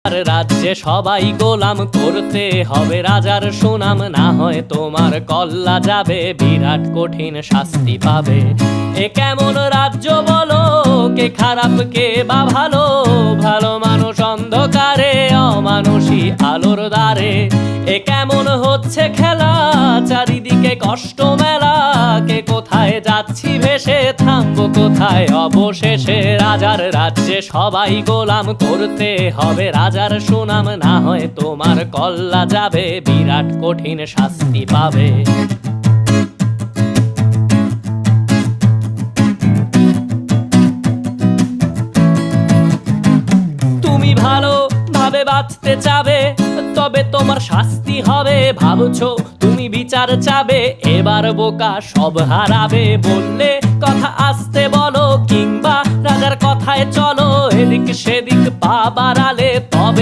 রাজ্যে সবাই গোলাম করতে হবে রাজার সুনাম, না হয় তোমার কল্লা যাবে, বিরাট কঠিন শাস্তি পাবে। এ কেমন রাজ্য বলো, কে খারাপ কে বা ভালো, ভালো মানুষ অন্ধকারে, অমানুষী আলোর দ্বারে। এ কেমন হচ্ছে খেলা, চারিদিকে কষ্ট মেলা, কে কোথায় যাচ্ছি ভেসে, থামবো কোথায় অবশেষে। রাজার রাজ্যে সবাই গোলাম করতে হবে রাজার সুনাম, না হয় তোমার কল্লা যাবে, বিরাট কঠিন শাস্তি পাবে। তুমি ভালো ভাবে বাঁচতে চাবে, তবে তোমার শাস্তি হবে। ভাবছো তুমি বিচার চাবে, এবার বোকা সব হারাবে। বললে কথা আস্তে বলো, কিংবা রাজার কথায় চলো, এদিক সেদিক পা বাড়ালে তবে